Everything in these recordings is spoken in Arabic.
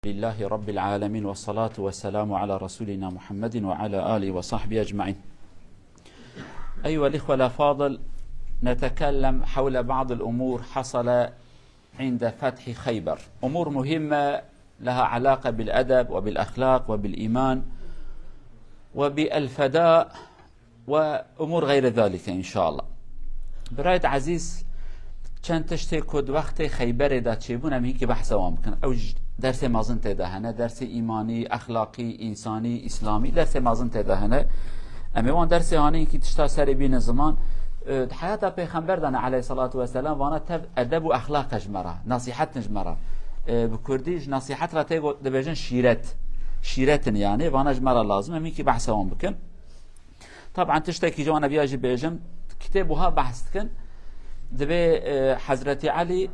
لله رب العالمين والصلاة والسلام على رسولنا محمد وعلى آله وصحبه أجمعين. أيها الإخوة الأفاضل، نتكلم حول بعض الأمور حصل عند فتح خيبر، أمور مهمة لها علاقة بالأدب وبالأخلاق وبالإيمان وبالفداء وأمور غير ذلك إن شاء الله. برایت عزیز چند تشتی کد وقت خیبر دا چی بون همی که بحث وام بکن. او درس مازن تدهنه، درس ایمانی، اخلاقی، انسانی، اسلامی، درس مازن تدهنه. اما وان درس هانی که تشتا سر بین زمان حیات پیغمبر دانه علیه الصلاة والسلام وانا تب ادب و اخلاق جمره، نصیحت جمره. بکردیش نصیحت را تیگو دبیجن شیرت یعنی وانا جمره لازم همی که بحث وام بکن. طبعا تشتا کی جوانا بیاجی بیجم كتابها بحث كن دبي حضرت علي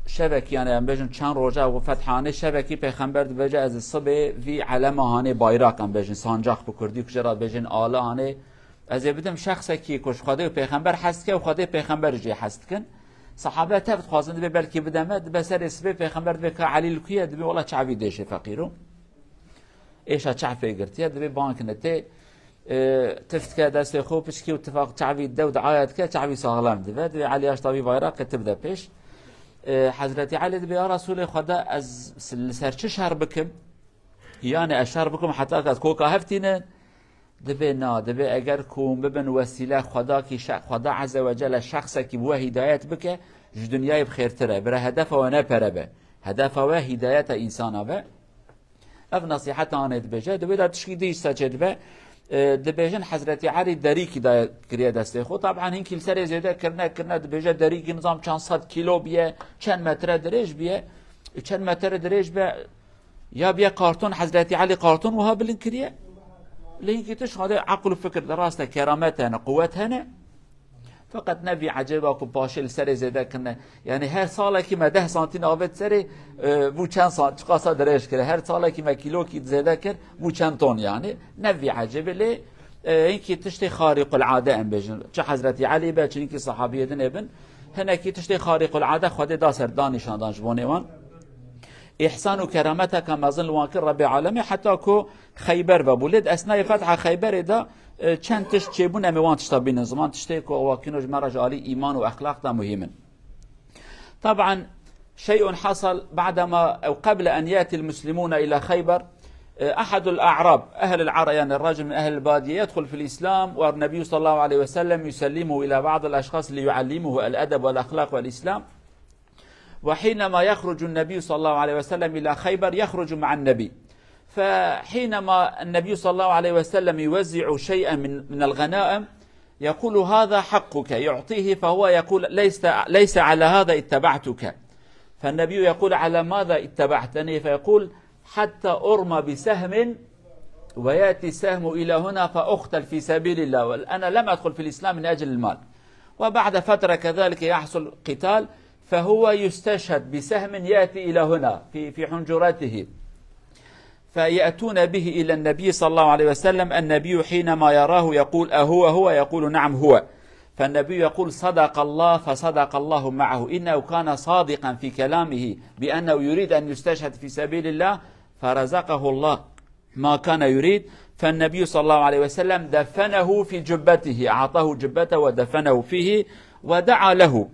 شبك يعني بيجن كان روجا وفتحانه شبكي پیغمبر دبي از الصبح في علامه هانه بايراق ام بيجن سانجاق بكردي كجرا بيجن آله هانه از بدم شخص کی کش خدای پیغمبر هست که و خدای پیغمبر جی هست کن صحابه تبت خوازن دبي بلکه بدمد بسر اسبه پیغمبر دبي که علي الكيه دبي والله چعبي دشه فقيرو ايش چعفه گرتيه دبي بانك نته تفت که دست خوب پشکی اتفاق تعوی دو دعایت که تعوی ساغلام دبی علی اشتابی بایرق تبدا پیش حضرت علی دبی رسول خدا از سرچه شهر بکم یعنی اشهر بکم حتی که از کوکا هفتینه دبی نا دبی اگر کوم ببن وسیله خدا کی خدا عز وجل شخص کی بو هدایت بکه دنیای بخیرتره بره هدف و نه پربه هدف و هدایت انسان به اف نصیحت آن دبی دبی در تشکی دیش سجد به دبیجن حضرت علی دری کی دا کریه دسته خود طبعا این کل سر زیاده کرنه دبیجن دری کی نظام چند صد کیلو بیه چند متر درج بیه چند متر درج بیه یا بیه کارتون حضرت علی کارتون وها بلن کریه لین کی تش هذا عقل و فکر دراسته کرامت هنه قوت هنه فقط نبی عجبه کو پاشل سر زیاده کنه یعنی هر ساله که ما 10 سانتی نابت سر بو چند سانت قاسا درش کرده هر ساله که ما کیلو کی زیاده کرد بو چند تون یعنی نبی عجبه لی این کی تشتی خارق العاده ام بجن چه حضرت علی به چنین کی صحابیه ابن هنه کی تشتی خارق العاده خود داسر دانشان دانشبونیوان احسان و کرامت کما ظن واکر رب العالمین حتی کو خیبر و بولد اثناء فتح خیبر دا چند تشت چیبون امیوان تشتا بین زمان تشتی که واکنوش مرج عالی ایمان و اخلاق دا مهمن. طبعا شيء حصل بعدما او قبل ان ياتي المسلمون الى خيبر احد الاعراب اهل العرب يعني الرجل من اهل الباديه يدخل في الاسلام والنبي صلى الله عليه وسلم يسلمه الى بعض الاشخاص ليعلمه الادب والاخلاق والاسلام. وحينما يخرج النبي صلى الله عليه وسلم الى خيبر يخرج مع النبي، فحينما النبي صلى الله عليه وسلم يوزع شيئا من الغنائم يقول هذا حقك يعطيه فهو يقول ليس على هذا اتبعتك، فالنبي يقول على ماذا اتبعتني فيقول حتى أرمى بسهم ويأتي السهم إلى هنا فأقتل في سبيل الله وأنا لم أدخل في الإسلام من أجل المال. وبعد فترة كذلك يحصل قتال فهو يستشهد بسهم يأتي إلى هنا في حنجرته فيأتون به إلى النبي صلى الله عليه وسلم. النبي حينما يراه يقول أهو يقول نعم هو، فالنبي يقول صدق الله فصدق الله معه إنه كان صادقا في كلامه بأنه يريد أن يستشهد في سبيل الله فرزقه الله ما كان يريد. فالنبي صلى الله عليه وسلم دفنه في جبته، أعطاه جبته ودفنه فيه ودعا له.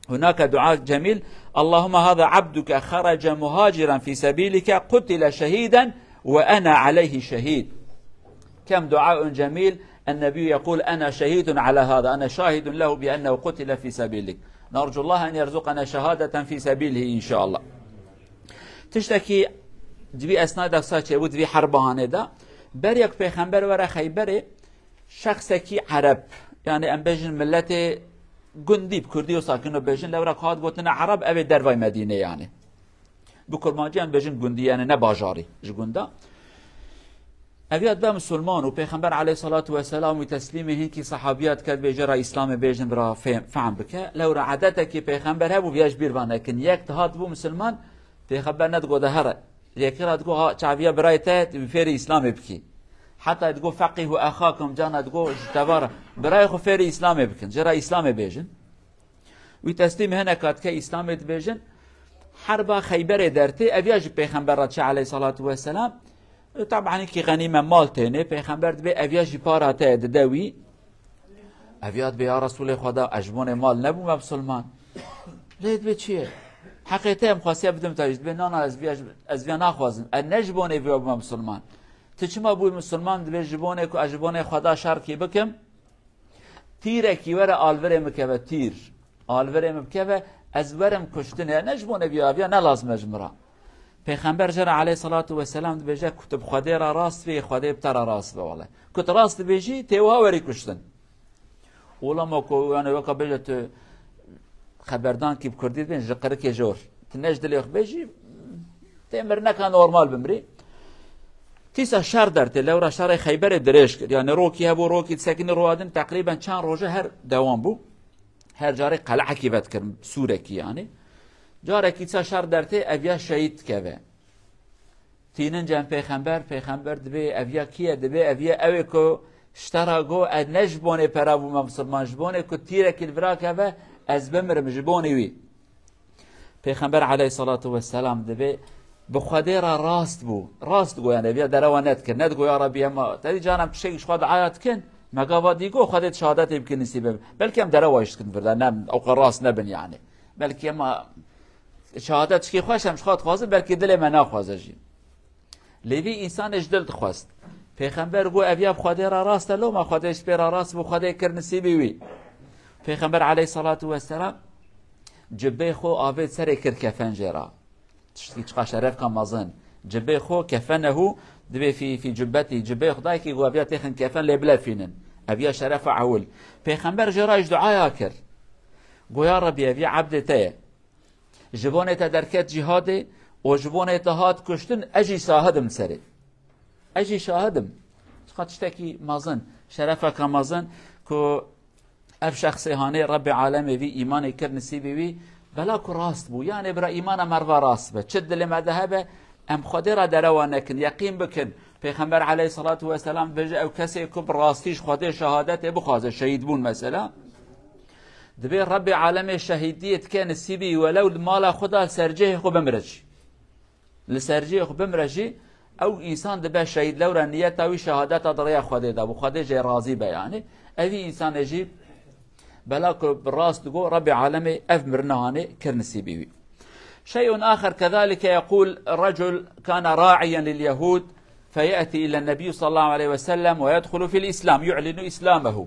هناك دعاء جميل: اللهم هذا عبدك خرج مهاجرا في سبيلك قتل شهيدا وأنا عليه شهيد. كم دعاء جميل. النبي يقول أنا شهيد على هذا، أنا شاهد له بأنه قتل في سبيلك. نرجو الله أن يرزقنا شهادة في سبيله إن شاء الله. تشتكي دبي أسناد أكساتي بود دبي حربانه دا بريك پیغمبر ورا خيبر شخصكي عرب يعني ام بيجن ملت گندی کردی و ساکن و بیشن لورا کات گوتن عرب اوی دروای مدینه یعنی بکرماجی هم بیشن گندی یعنی نه باجاری جگندا اویات به مسلمان و پیغمبر علیه الصلاة والسلام و تسلیم هین کی صحابیات کرد بیجرا اسلام بیشن برا فهم بکه لورا عادته کی پیغمبر هبو بیاش بیروانه کن یک تهات بو مسلمان پیغمبر ندگو ده هره یکی را دگو ها چاویا برای تهت بفیر اسلام بکی حتى تقول فقهوا أخاكم جانا تقول تبارك براي خفير إسلام بكن جرا إسلام بيجن وتسليم هنا كات كي إسلام بيجن حرب خيبر درتي أبياج بيخنبر عليه الصلاة والسلام طبعا كي غنيمة مال تاني بيخنبر دبي أبياج باراته ددوي أبيات بيا رسول خدا أجبون مال نبو مسلمان ليه دبي چیه حقیقتا مخواستیا بدم تاجد به نانا از بیا نخوازم نجبونه بیا بو مسلمان تو چما بو مسلمان دبی جبونه کو اجبونه خدا شر کی بکم تیره کی ور آلوره مکبه تیر آلوره مکبه از ورم کشتنه نجبونه بیا نه لازم اجمرا پیغمبر جر علیه الصلاة والسلام دبی جا کتب خدا را راست بی خدا بتر راست به والله کت راست بیجی تیوها وری کشتن ولما کو یعنی وقت بجت خبردان کی بکردید بین جقره کی جور تنج دلی خبیجی تمر نکن نورمال بمری تیسا شهر درته لورا شهر خیبر درش کرد یعنی روکی هبو روکی ساکن روادن تقریبا چند روزه هر دوام بو هر جاره قلعه کی بد کرد سوره کی یعنی جاره کی تیسا شهر درته اویا شهید که تینن جن پیغمبر دبی اویا کیه دبی اویا اوی کو اشتراگو نجبونه پرابو مسلمان جبونه کو تیره کی برا که از بمرم جبونی وی پیغمبر علیه الصلاة والسلام دبی بخدا را راست گو یعنی بیا دروانت کن ند گو یا ربی ما تدی جانم شیش خود عادت کن مگا دیگو خودت شهادت بکن نصیب بلکه هم دروایش کن فردا نم او راست نبن یعنی بلکه ما شهادت کی خوشم خود خواسته بلکه دل من نخواسته جی لیوی انسانش دل خواست پیغمبر گو ابیا خدا را راست لو ما خودش پر راست بو خدا کر نصیبی وی پیغمبر علیه الصلاة والسلام جبه خو آوید سر کر کفن جرا تشتيق شرف كان مازن جبه خو كفنه دبي في جبتي جبه خداي كي غو ابيا تخن كفن لبلا فينن ابيا شرف عول پیغمبر جراج دعاء كر غو يا ربي ابي عبدته جبونه تدركت جهاد و جبونه تهاد كشتن اجي شاهدم سري اجي شاهدم تشتكي مازن شرفك مازن كو اف شخص هاني رب عالمي في ايمان كر نسيبي وي بلا کو راست بو یعنی برا ایمان مروا راست به چه دل مذهب ام خدا را دروانکن یقین بکن پیغمبر علیه الصلاة والسلام بجا او کسی که راستیش خدا شهادت بخوازه شهید بون مثلا دبی رب عالم شهیدیت که نصیبی ولو مال خدا سرجه خو بمرج لسرجه خو بمرجی او انسان دبی شهید لورا نیت او شهادت دریا خدا ده بو خدا جه راضی به یعنی اوی انسان جی بلاكو بالراس تقول ربي عالمي أفمرناني كرنسيبي. شيء آخر كذلك يقول رجل كان راعيا لليهود فيأتي إلى النبي صلى الله عليه وسلم ويدخل في الإسلام يعلن إسلامه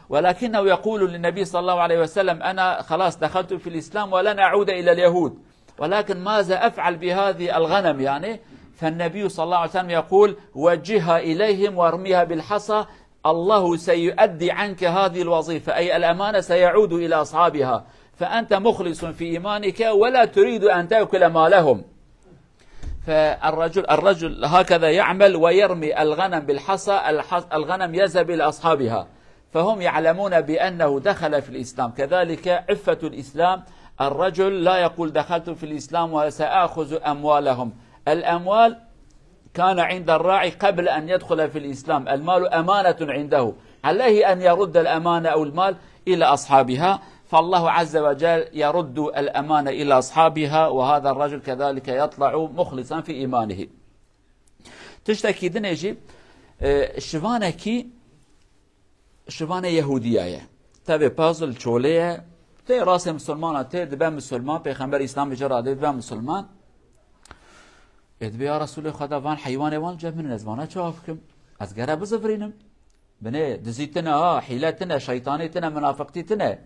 ولكنه يقول للنبي صلى الله عليه وسلم أنا خلاص دخلت في الإسلام ولن أعود إلى اليهود ولكن ماذا أفعل بهذه الغنم يعني فالنبي صلى الله عليه وسلم يقول وجهها إليهم وارميها بالحصى الله سيؤدي عنك هذه الوظيفة أي الأمانة سيعود إلى أصحابها فأنت مخلص في إيمانك ولا تريد أن تأكل مالهم فالرجل هكذا يعمل ويرمي الغنم بالحصى الغنم يذهب إلى أصحابها فهم يعلمون بأنه دخل في الإسلام كذلك عفة الإسلام الرجل لا يقول دخلت في الإسلام وسأخذ أموالهم الأموال كان عند الراعي قبل أن يدخل في الإسلام المال أمانة عنده عليه أن يرد الأمانة أو المال إلى أصحابها فالله عز وجل يرد الأمانة إلى أصحابها وهذا الرجل كذلك يطلع مخلصا في إيمانه تشتكي دنيجي شوانه يهودية تابي بازل چوليه تي راس مسلمان تي دبا مسلمان پیغمبر اسلام بجرا دبا مسلمان ادبی یا رسول خدا وان حیوان وان جب من نزمانه چافکم از گره بزفرینم بنه دزیتنه ها حیلتنه شیطانیتنه منافقتیتنه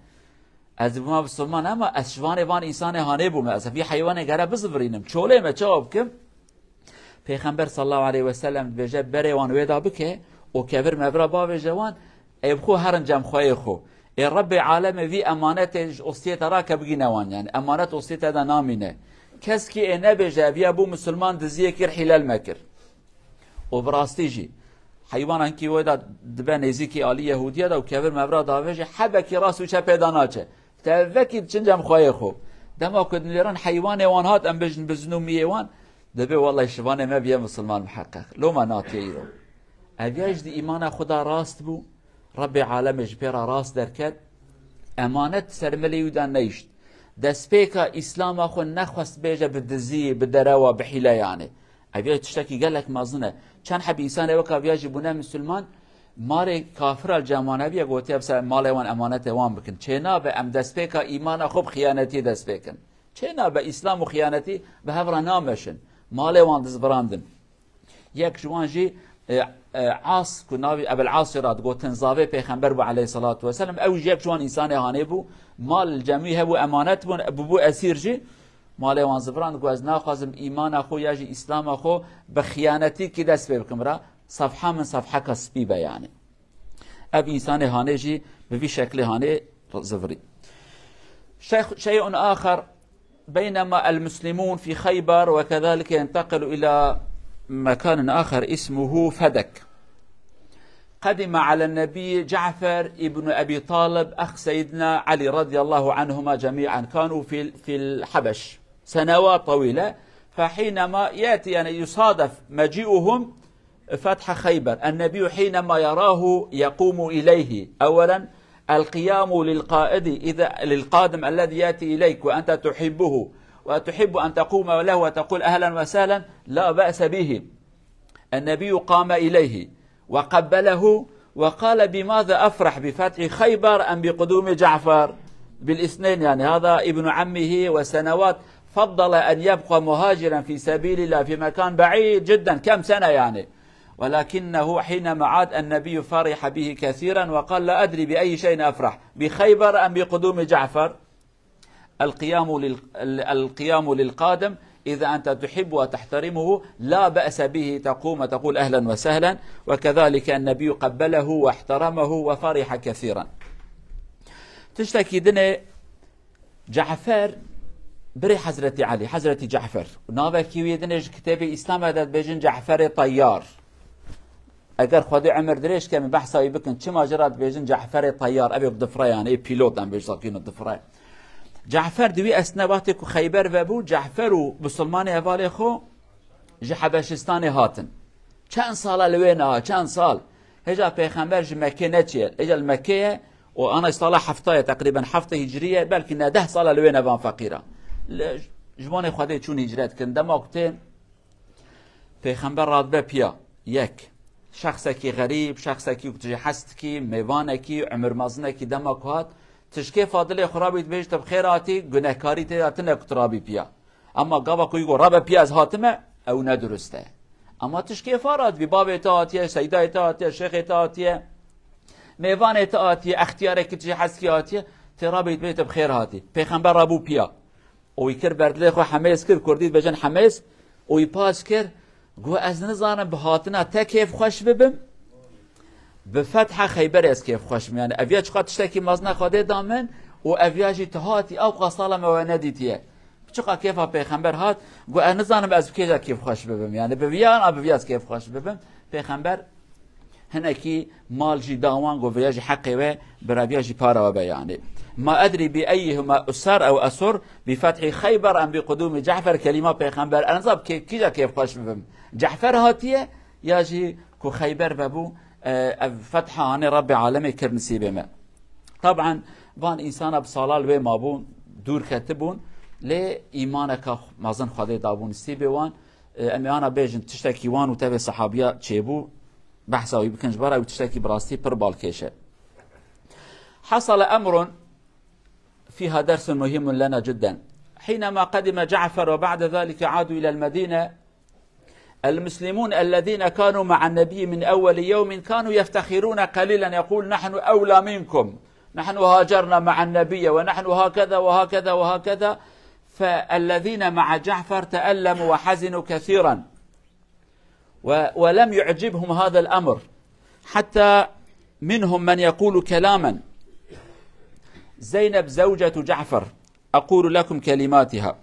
از ما بسلمان اما از شوان وان انسان هانه بومه از فی حیوان گره بزفرینم چوله ما چافکم پیغمبر صلی الله علیه و سلم بجه بره وان ویدا بکه او کبر مبرا با جوان ابخو هرن جم خوای خو ای رب عالم وی امانت اوسیت را کبگینه وان یعنی امانت اوسیت دا نامینه کس کی اینه بجه بیا بو مسلمان دزیه کر حلال مکر و براستی جی حیوان انکی ویدا دبه نزیکی آلی یهودیه دا و کبر مبرا داویجه حبکی راسو چه پیدا ناچه توکی چنجم خواه خو دما کدن لیران حیوان وان هات ام بجن بزنومیه وان دبه والله شوانه ما بیا مسلمان محقق لو ما ناتیه ایرو اویاج دی ایمان خدا راست بو رب عالمش پیرا راست درکد امانت سرملیو دان نیشت دسبيكا إسلام أخو نخوست بيجا بدزي بدروا بحيلة يعني أبي تشتكي قال لك ما ظنه كان حب إنسان وكا بيجي بنا مسلمان ماري كافر الجمانة بيا قوتي بس مالي وان أمانته وان بكن چنا به أم دسبيكا إيمان خوب خيانتي دسبيكن چنا به إسلام وخيانتي بهفرا نامشن مالي وان دزبراندن يك جوان جي عاص كنابي ابو العاص راد قوتن زاوي پیغمبر عليه الصلاه والسلام او يك جوان انسان هاني بو مال الجميع هو امانت بو اسير جي مال وان زبران گوز ناخذم ایمان اخو يجي اسلام اخو بخيانتي كي دس بكمرا صفحه من صفحه كسبي يعني اب انسان هاني جي بفي شكل هاني زفري شيء اخر بينما المسلمون في خيبر وكذلك ينتقل الى مكان آخر اسمه فدك قدم على النبي جعفر ابن أبي طالب أخ سيدنا علي رضي الله عنهما جميعا كانوا في الحبش سنوات طويلة فحينما يأتي يعني يصادف مجيئهم فتح خيبر النبي حينما يراه يقوم إليه أولا القيام للقائد إذا للقادم الذي يأتي إليك وأنت تحبه وتحب أن تقوم له وتقول أهلا وسهلا لا بأس به النبي قام إليه وقبله وقال بماذا أفرح بفتح خيبر أم بقدوم جعفر بالاثنين يعني هذا ابن عمه وسنوات فضل أن يبقى مهاجرا في سبيل الله في مكان بعيد جدا كم سنة يعني ولكنه حينما عاد النبي فرح به كثيرا وقال لا أدري بأي شيء أفرح بخيبر أم بقدوم جعفر القيام للقادم إذا أنت تحب وتحترمه لا بأس به تقوم وتقول أهلا وسهلا وكذلك النبي قبله واحترمه وفرح كثيرا تشتكي دني جعفر بري حضرتي علي حضرتي جعفر نابكي ويدنج كتاب إسلام هذا بيجن جعفر طيار اگر خود عمر دريش كم بحثي بكن چما جرات بيجن جعفر طيار ابي بدفره يعني بيلوت ام بيجاكينو دفره جعفر دوی اسنواتی که خیبر و بود جعفر و بسلمان اول خو جحبشستان هاتن چند سال لوینا چند سال هجا پیغمبر مکه نچیل هجا المکه و انا اصطلاح هفته تقریبا هفته هجریه بلکه نه 10 سال لوینا بان فقیره جوان خودی چون هجرت کن دماغته پیغمبر راد به پیا یک شخصی که غریب شخصی که حست کی میوانه کی عمر مازنه کی دماغات تشكي فاضل خرابي بيجت بخيراتي گنهكاري تاتنا كترابي بيا اما قبا كويغو رابا بيا از هاتمه او ندرسته اما تشكي فارات بباب تاتيه سيدا تاتيه شيخ تاتيه ميوان تاتيه اختيارك تجي حسكي اتيه ترابي بيت بخير هاتي پیغمبر ابو بيا او يكر بردله خو حماس كر كرديد بجن حماس او يپاس كر گو از نزانم بهاتنا تا كيف خوش ببم بفتح خيبر اس كيف خوش يعني افياج قد تشتكي مازنا خاده دامن و افياجي تهاتي او قصاله موانديتيه چقا كيف پیغمبر هات گو انا زانم از كيجا كيف خوش ببم يعني بيان ابياز كيف خوش ببم پیغمبر هناكي مال جي داوان گو فياجي حقي و برابياجي بارا و يعني ما ادري بايهما اسر او اسر بفتح خيبر ام بقدوم جعفر كلمه پیغمبر انا زاب كيجا كيف خوش ببم جعفر هاتيه ياجي كو خيبر بابو فتحة رب عالمي كرنسيبه ما طبعا وان انسان بصالال و مابون دور كتبون لي ايمانك مازن خدي دابون سيبه وان امي انا بيجن تشتكي وان وتبع صحابيه تشيبو بحثاوي بكنج برا وتشتكي براستي بر بالكيشه حصل امر فيها درس مهم لنا جدا حينما قدم جعفر وبعد ذلك عادوا الى المدينه المسلمون الذين كانوا مع النبي من أول يوم كانوا يفتخرون قليلا يقول نحن أولى منكم نحن هاجرنا مع النبي ونحن هكذا وهكذا وهكذا فالذين مع جعفر تألموا وحزنوا كثيرا ولم يعجبهم هذا الأمر حتى منهم من يقول كلاما زينب زوجة جعفر أقول لكم كلماتها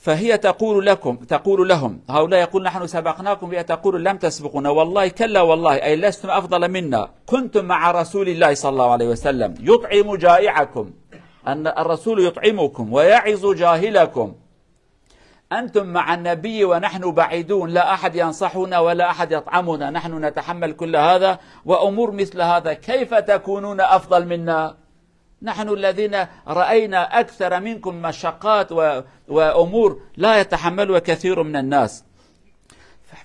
فهي تقول لهم هؤلاء يقول نحن سبقناكم وهي تقول لم تسبقونا والله كلا والله أي لستم أفضل منا كنتم مع رسول الله صلى الله عليه وسلم يطعم جائعكم أن الرسول يطعمكم ويعظ جاهلكم أنتم مع النبي ونحن بعيدون لا أحد ينصحنا ولا أحد يطعمنا نحن نتحمل كل هذا وأمور مثل هذا كيف تكونون أفضل منا نحن الذين رأينا أكثر منكم مشقات وأمور لا يتحملها كثير من الناس.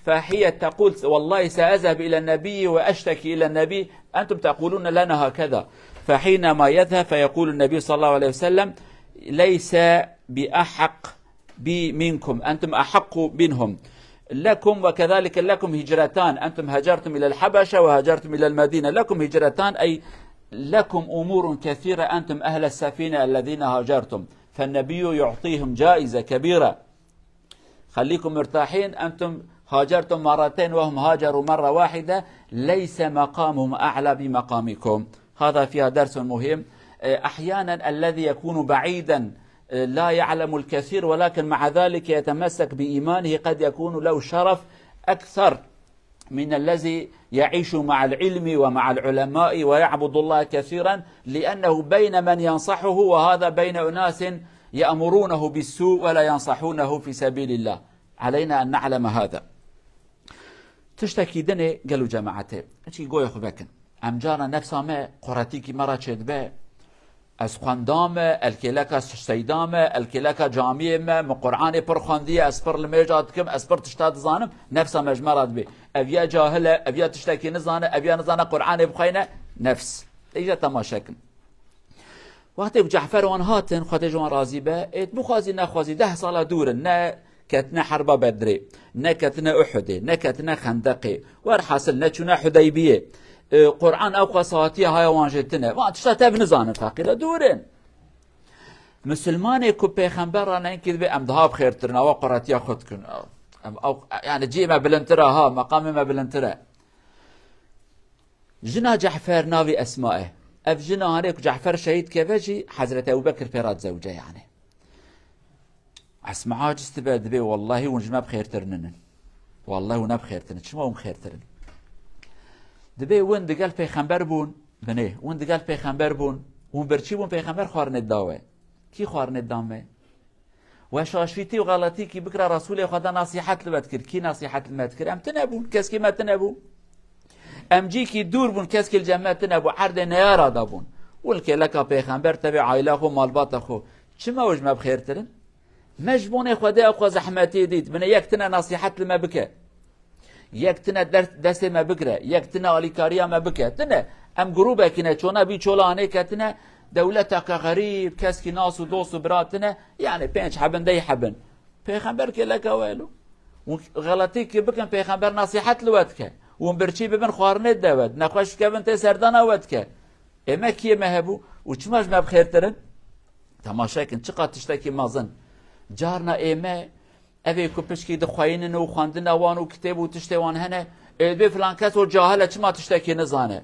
فهي تقول والله سأذهب إلى النبي وأشتكي إلى النبي، أنتم تقولون لنا هكذا. فحينما يذهب فيقول النبي صلى الله عليه وسلم ليس بأحق بي منكم، أنتم أحق منهم، لكم وكذلك لكم هجرتان، أنتم هاجرتم إلى الحبشة وهاجرتم إلى المدينة، لكم هجرتان أي لكم أمور كثيرة أنتم أهل السفينة الذين هاجرتم. فالنبي يعطيهم جائزة كبيرة، خليكم مرتاحين، أنتم هاجرتم مرتين وهم هاجروا مرة واحدة، ليس مقامهم أعلى بمقامكم. هذا فيها درس مهم. أحيانا الذي يكون بعيدا لا يعلم الكثير ولكن مع ذلك يتمسك بإيمانه قد يكون له شرف أكثر من الذي يعيش مع العلم ومع العلماء ويعبد الله كثيرا، لأنه بين من ينصحه وهذا بين أناس يأمرونه بالسوء ولا ينصحونه في سبيل الله. علينا أن نعلم هذا. تشتكي دني قالوا جماعته اشي قوي خبكن امجانا نفسا ما قراتيكي مرة شدبه از خواندامه الکلک از سیدامه الکلک جامعه ما قرآن پر خواندیه اسپر لمیجاد کم اسپر تشتاد زانم نفسا مجمرات بی اویا جاهله اویا تشتکی نزانه اویا نزانه قرآن بخوینه نفس ایجا تماشکن. وقتی جعفر وان هاتن خاطر جوان راضی به ایت بخوازی نخوازی 10 سال دوره نه كتنا حرب بدري نكتنا أحد نكتنا خندقي ورحصل نتشنا حديبية قرآن أو قصاتي هاي وانجتنا وانتشتا بنزان فقيرة دورين مسلماني كو بيخنبرا ننكذ بأم ذهاب خير ترنا وقراتي خدكن أو يعني جي ما بلنترا ها مقام ما بلنترا جنا جعفر ناوي أسمائه أف جنا هناك جعفر شهيد كيفجي حضرة أبو بكر بيرات زوجة يعني اسمع عاجز تبعد بي والله ونجمع بخير ترنن والله ونا بخير ترنن شما هم خير ترن دبي وين دقال بيخنبر بون بنيه وين دقال بيخنبر بون وين برشي بون بيخنبر خوارن الداوة كي خوارن الدامة وشاشفيتي وغلطي كي بكرة رسولي خدا نصيحات لبتكر كي نصيحات المتكر ام تنبون كسكي ما تنبون ام جي كي دور بون كسكي الجماعة تنبو عرض نيارا دابون والكي لك بيخنبر تبع عائلة خو مالبات خو شما وجمع بخير ترن مجبون خدا أخو زحمتي ديت من يكتنا نصيحة لما بكى يكتنا درس ما بكرة يكتنا عليكاريا ما بكى تنا أم جروبه كنا شونا بيشولانه كتنا دولتك غريب كاسكي ناس ودوس وبراتنا يعني بينش حبن دي حبن بيخنبر كلك ويلو وغلطي كي بكن بيخنبر نصيحة لوتك ومبرشي ببن خوارنت داود نخوش كبن تسردنا وتك اما كي ما هبو وشماش ما بخير ترن تماشاكن چقا تشتكي مازن جارنا ايما اوه کو پشکی دخواینن و خواندن وان و کتاب و تشتوان هنه به فلان کس و جاهله چما تشتکی نزانه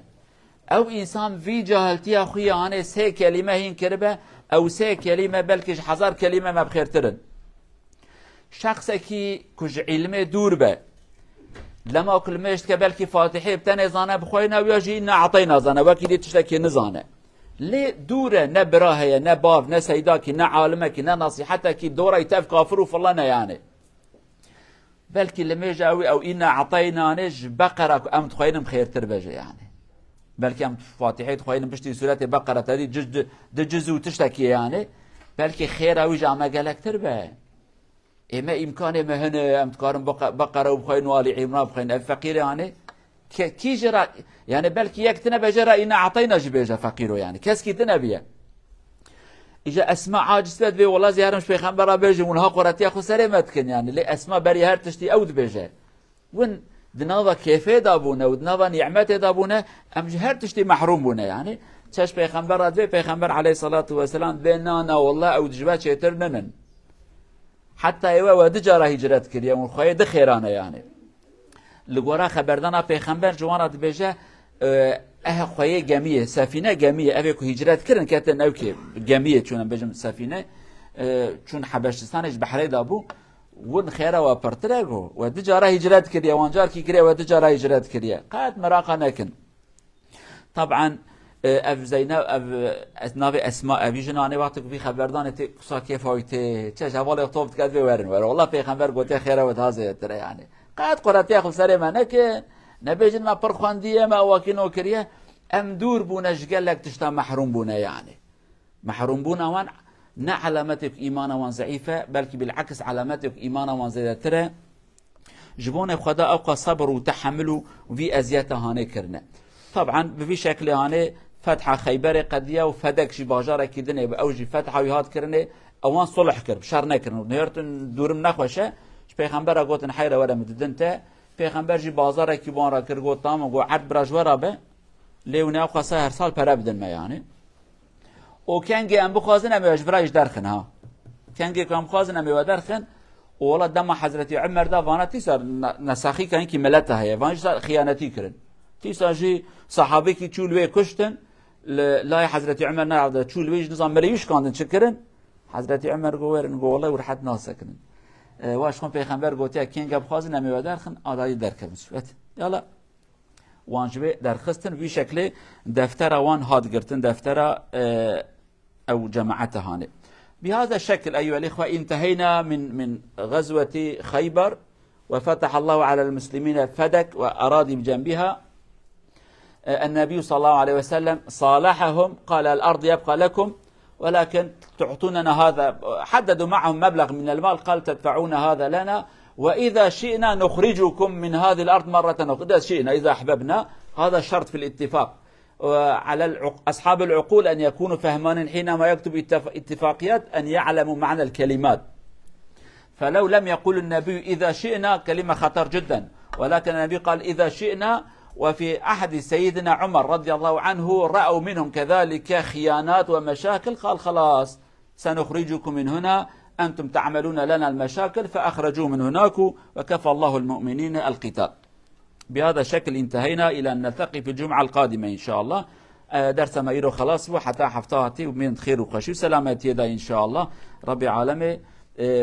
او انسان في جاهلتی اخوی آنه 3 کلمه هین کربه او 3 کلمه بلکش 1000 کلمه ما بخیر ترن شخص کی کج علم دور به لما کلمهشت که بلکی فاتحه بتنه زانه بخوینه و یا جی نعطینا زانه وکی دی تشتکی نزانه ليه دوره نه براهيه نه باف نه سيداكي نه عالمك نه نصيحتك دوره يتف كافر وفلنا يعني بلكي لما يجاوي او إنا عطينا نج بقرة ام تخيلم خير تربجه يعني بلكي ام فاتحه تخيلم بشتي سوره بقره تدي جزء وتشتكي يعني بلكي خير او جامع قالك تربه اما امكانه ما هنا ام تقارن بقره وبخين والي عمران بخين فقير يعني كي جرا يعني بلكي يكتنا بجرا إن أعطينا جبيجا فقيرو يعني كسكي تنبيه إجا أسماء عاجز بي والله زيارمش بيخنبرا بيجي ونها قراتي أخو سريمتكن يعني لي أسماء بري هر تشتي أود بيجا ون دناوا كيفي دابونا ودناوا نعمت دابونا أم هر تشتي محروم بونا يعني تشاش بيخنبرا دبي بيخنبر عليه الصلاة والسلام بينانا والله أود جبات شيترنن حتى إيوا ودجارة هجرت كريا ونخويا دخيرانا يعني لگورا خبردانا پیغمبر جوانات بیجه خویه گمیه سفینه گمیه اوه که هجرت کردن که نو که گمیه چون بجم سفینه چون حبشتستانش بحری دابو ون خیره و پرترگو و دجاره هجرت کریه وانجار کی کریه و دجاره هجرت کریه قد مراقه نکن طبعا اف زینب اف ناوی اسماء اوی جنانه وقتی که خبردان تی قصا کیف هایته چه جوال اختوبت کد بورن والله پیغمبر گوته خیره و تازه تره يعني قد قراتي اخو سري ما نك نبيجن ما برخوانديه ما واكينو كريه ام دور بونش قال لك تشتا محروم بونا يعني محروم بون اوان نه علامتك ايمان وان ضعيفه بلكي بالعكس علامتك ايمان وان زيادتره جبون خدا اوقا صبر وتحمل وفي ازياته هاني كرنا طبعا بفي شكل هاني فتحه خيبر قضيه وفدك شي باجاره كدنه باوجي فتحه ويهات كرنه اوان صلح كرب شر نكرن نهرتن دورم نخوشه پیغمبر گوتن حیره وره مددنته پیغمبر جی بازار کی بان را کر گوت تام گو عد براج ورا به لیونه خاصه هر سال پره بدن ما یعنی او کنگی ام بخوازن ام براج درخن ها کنگی کام خوازن ام درخن والله دم حضرت عمر دا وانا تیسر نسخی کن کی ملت هي وانش خیانتی کرن تیسر جی صحابه کی چولوی کشتن لا حضرت عمر نه چولوی نظام مریوش کاندن چکرن حضرت عمر گورن گو والله ورحت ناسکن واش خون پیغمبر گوتیا کینگ بخوازن نمی درخن آدای درکبن سوت یالا وانجبه درخستن وی شکل دفتر وان هاد گرتن دفتر او جماعته هانه بهذا الشكل ايها الاخوه انتهينا من غزوه خيبر وفتح الله على المسلمين فدك واراد بجنبها النبي صلى الله عليه وسلم صالحهم قال الارض يبقى لكم ولكن تعطوننا هذا حددوا معهم مبلغ من المال قال تدفعون هذا لنا وإذا شئنا نخرجكم من هذه الأرض مرة أخرى إذا شئنا إذا أحببنا هذا شرط في الاتفاق على أصحاب العقول أن يكونوا فهمان حينما يكتب اتفاقيات أن يعلموا معنى الكلمات فلو لم يقول النبي إذا شئنا كلمة خطر جدا ولكن النبي قال إذا شئنا وفي أحد سيدنا عمر رضي الله عنه رأوا منهم كذلك خيانات ومشاكل قال خلاص سنخرجكم من هنا أنتم تعملون لنا المشاكل فأخرجوا من هناك وكفى الله المؤمنين القتال بهذا الشكل انتهينا إلى أن نلتقي في الجمعة القادمة إن شاء الله درس ما يرو خلاص وحتى حفتاتي ومن خير وخشي سلامتي دا إن شاء الله ربي عالمي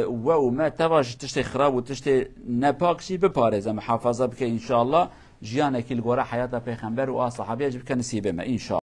وما تواج تشتي خراب وتشتي نباكشي ببارزة محافظة بك إن شاء الله جيانا كل غورا حياة پیغمبر و صحابه جب كنسيبه ما إن شاء الله